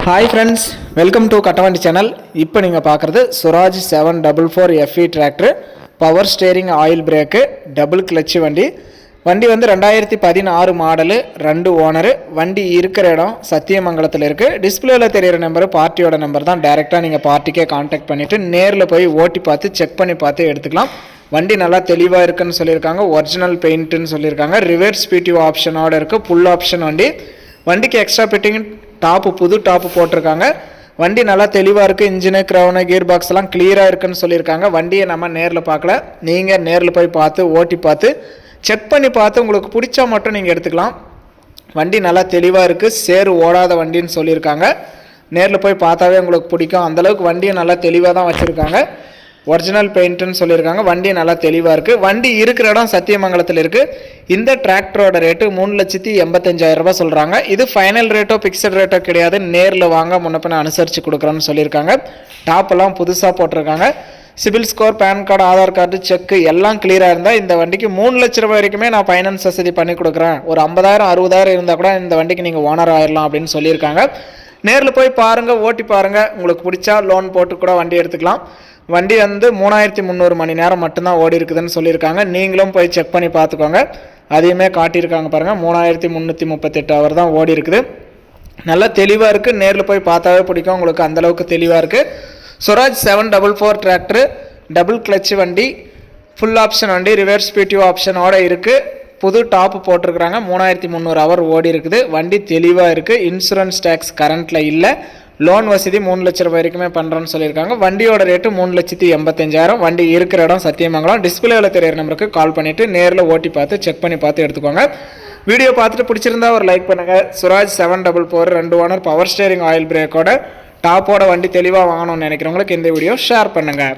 Hi friends, welcome to Kattavandi channel. இப்போ நீங்கள் பார்க்குறது Swaraj 744 FE tractor, power steering, oil brake, double clutch வண்டி. வண்டி வந்து 2016 மாடலு, 2 ஓனரு. வண்டி இருக்கிற இடம் சத்தியமங்கலத்தில் இருக்குது. டிஸ்பிளேவில் தெரிகிற நம்பரு பார்ட்டியோட நம்பர் தான். டைரெக்டாக நீங்கள் பார்ட்டிக்கே கான்டாக்ட் பண்ணிவிட்டு நேரில் போய் ஓட்டி பார்த்து செக் பண்ணி பார்த்து எடுத்துக்கலாம். வண்டி நல்லா தெளிவாக இருக்குன்னு சொல்லியிருக்காங்க. ஒரிஜினல் பெயிண்ட்டுன்னு சொல்லியிருக்காங்க. ரிவர்ஸ் பிடிஓ ஆப்ஷனோடு இருக்குது. ஃபுல் ஆப்ஷன் வண்டி. வண்டிக்கு எக்ஸ்ட்ரா ஃபிட்டிங் புது டாப்பு போட்டிருக்காங்க. வண்டி நல்லா தெளிவாக இருக்குது. இன்ஜினு, க்ரௌனு, கியர் பாக்ஸ் எல்லாம் கிளியராக இருக்குன்னு சொல்லியிருக்காங்க. வண்டியை நம்ம நேரில் பார்க்கல, நீங்கள் நேரில் போய் பார்த்து ஓட்டி பார்த்து செக் பண்ணி பார்த்து உங்களுக்கு பிடிச்சா மட்டும் நீங்கள் எடுத்துக்கலாம். வண்டி நல்லா தெளிவாக இருக்குது. சேறு ஓடாத வண்டின்னு சொல்லியிருக்காங்க. நேரில் போய் பார்த்தாவே உங்களுக்கு பிடிக்கும். அந்தளவுக்கு வண்டியை நல்லா தெளிவாக தான் வச்சுருக்காங்க. ஒரிஜினல் பெயிண்ட்டுன்னு சொல்லியிருக்காங்க. வண்டி நல்லா தெளிவாக இருக்குது. வண்டி இருக்கிற இடம் சத்தியமங்கலத்தில் இருக்குது. இந்த டிராக்டரோட ரேட்டு 3,85,000 ரூபாய் சொல்கிறாங்க. இது ஃபைனல் ரேட்டோ ஃபிக்ஸட் ரேட்டோ கிடையாது. நேரில் வாங்க முன்னப்பின அனுசரித்து கொடுக்குறோன்னு சொல்லியிருக்காங்க. டாப்பெல்லாம் புதுசாக போட்டிருக்காங்க. CIBIL score, PAN card, Aadhaar card, cheque எல்லாம் கிளியராக இருந்தால் இந்த வண்டிக்கு 3 லட்ச ரூபாய் வரைக்குமே நான் ஃபைனான்ஸ் வசதி பண்ணி கொடுக்குறேன். ஒரு 50,000 60,000 இருந்தால் கூட இந்த வண்டிக்கு நீங்கள் ஓனர் ஆயிடலாம் அப்படின்னு சொல்லியிருக்காங்க. நேரில் போய் பாருங்கள், ஓட்டி பாருங்கள். உங்களுக்கு பிடிச்சா லோன் போட்டு கூட வண்டி எடுத்துக்கலாம். வண்டி வந்து 3300 மணி நேரம் மட்டும்தான் ஓடி இருக்குதுன்னு சொல்லியிருக்காங்க. நீங்களும் போய் செக் பண்ணி பார்த்துக்கோங்க. அதையுமே காட்டியிருக்காங்க பாருங்கள். 3338 ஹவர் தான் ஓடி இருக்குது. நல்லா தெளிவாக இருக்குது. நேரில் போய் பார்த்தாவே பிடிக்கும். உங்களுக்கு அந்தளவுக்கு தெளிவாக இருக்குது. சுராஜ் 744 டிராக்டரு, டபுள் கிளச்சு வண்டி, ஃபுல் ஆப்ஷன் வண்டி, ரிவர்ஸ் பிடிஓ ஆப்ஷனோட இருக்குது. புது டாப்பு போட்டிருக்கிறாங்க. 3300 ஹவர் ஓடி இருக்குது. வண்டி தெளிவாக இருக்குது. இன்சூரன்ஸ் டேக்ஸ் கரண்ட்டில் இல்லை. லோன் வசதி 3 லட்ச ரூபாய் வரைக்குமே பண்ணுறோன்னு சொல்லியிருக்காங்க. வண்டியோட ரேட்டு 3,85,000. வண்டி இருக்கிற இடம் சத்தியமங்கலம். டிஸ்பிளேவில் தெரியிற நம்பருக்கு கால் பண்ணிவிட்டு நேரில் ஓட்டி பார்த்து செக் பண்ணி பார்த்து எடுத்துக்கோங்க. வீடியோ பார்த்துட்டு பிடிச்சிருந்தா ஒரு லைக் பண்ணுங்கள். Swaraj 744 2 owner, power steering, oil பிரேக்கோட டாப்போட வண்டி தெளிவாக வாங்கணும்னு நினைக்கிறவங்களுக்கு இந்த வீடியோ ஷேர் பண்ணுங்கள்.